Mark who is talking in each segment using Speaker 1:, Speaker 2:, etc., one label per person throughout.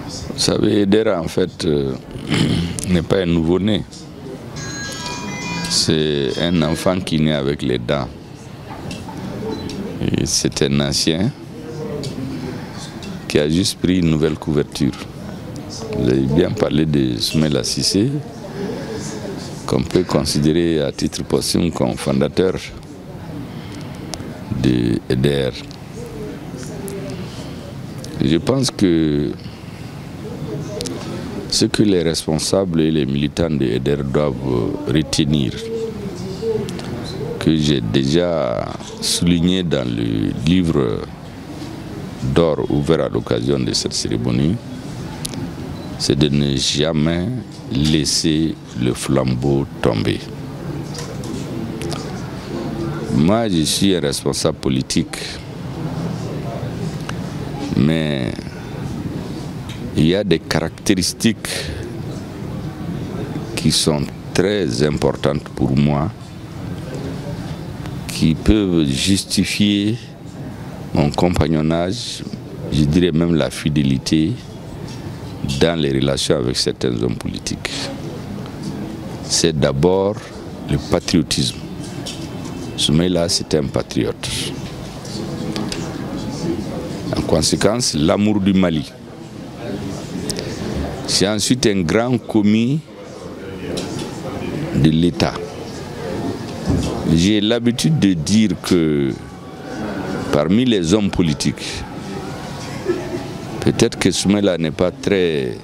Speaker 1: Vous savez, Eder en fait n'est pas un nouveau-né. C'est un enfant qui naît avec les dents. C'est un ancien qui a juste pris une nouvelle couverture. Vous avez bien parlé de Soumaïla Cissé, qu'on peut considérer à titre posthume comme fondateur de Eder. Je pense que ce que les responsables et les militants de Eder doivent retenir, que j'ai déjà souligné dans le livre d'or ouvert à l'occasion de cette cérémonie, c'est de ne jamais laisser le flambeau tomber. Moi, je suis un responsable politique, mais il y a des caractéristiques qui sont très importantes pour moi, qui peuvent justifier mon compagnonnage, je dirais même la fidélité dans les relations avec certains hommes politiques. C'est d'abord le patriotisme. Soumaïla, c'est un patriote. En conséquence, l'amour du Mali. C'est ensuite un grand commis de l'État. J'ai l'habitude de dire que parmi les hommes politiques, peut-être que Soumaïla n'est pas très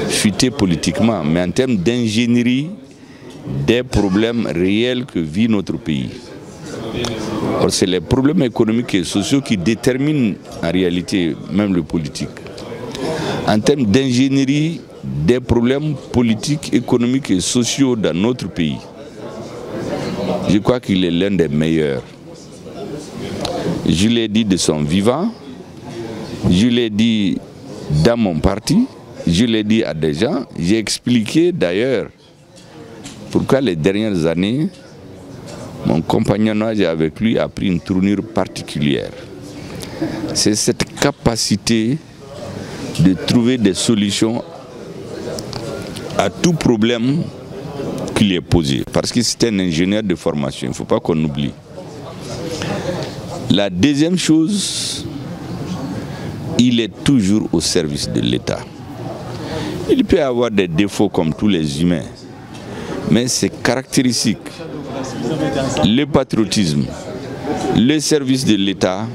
Speaker 1: futé politiquement, mais en termes d'ingénierie des problèmes réels que vit notre pays. Or, c'est les problèmes économiques et sociaux qui déterminent en réalité même le politique. En termes d'ingénierie des problèmes politiques, économiques et sociaux dans notre pays, je crois qu'il est l'un des meilleurs. Je l'ai dit de son vivant, je l'ai dit dans mon parti, je l'ai dit à des gens, j'ai expliqué d'ailleurs pourquoi les dernières années, mon compagnonnage avec lui a pris une tournure particulière. C'est cette capacité de trouver des solutions à tout problème qui lui est posé. Parce que c'est un ingénieur de formation, il ne faut pas qu'on oublie. La deuxième chose, il est toujours au service de l'État. Il peut avoir des défauts comme tous les humains, mais ses caractéristiques, le patriotisme, le service de l'État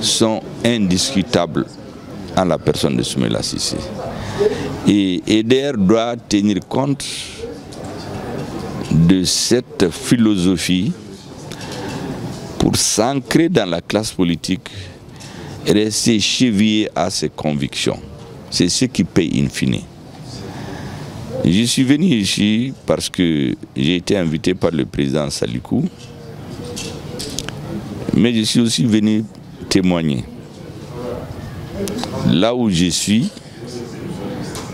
Speaker 1: sont indiscutables en la personne de Soumaïla Cissé. Et Eder doit tenir compte de cette philosophie pour s'ancrer dans la classe politique et rester chevillé à ses convictions. C'est ce qui paye in fine. Je suis venu ici parce que j'ai été invité par le président Salikou, mais je suis aussi venu témoigner. Là où je suis,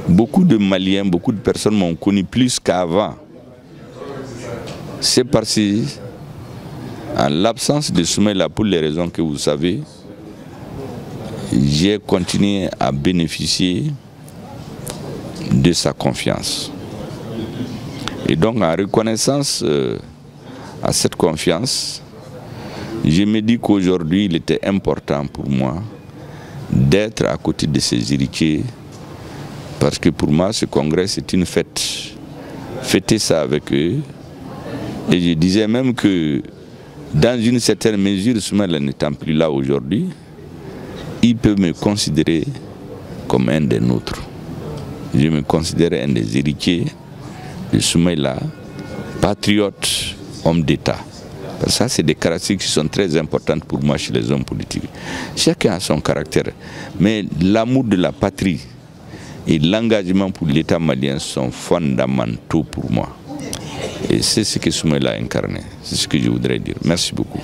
Speaker 1: beaucoup de Maliens, beaucoup de personnes m'ont connu plus qu'avant. C'est parce que, en l'absence de Soumaïla, pour les raisons que vous savez, j'ai continué à bénéficier de sa confiance. Et donc, en reconnaissance à cette confiance, je me dis qu'aujourd'hui, il était important pour moi d'être à côté de ses héritiers, parce que pour moi, ce congrès, c'est une fête. Fêter ça avec eux. Et je disais même que, dans une certaine mesure, Soumaïla n'étant plus là aujourd'hui, il peut me considérer comme un des nôtres. Je me considère un des héritiers de Soumaïla, patriote, homme d'État. Ça, c'est des caractéristiques qui sont très importantes pour moi chez les hommes politiques. Chacun a son caractère, mais l'amour de la patrie et l'engagement pour l'État malien sont fondamentaux pour moi. Et c'est ce que Soumaïla a incarné. C'est ce que je voudrais dire. Merci beaucoup.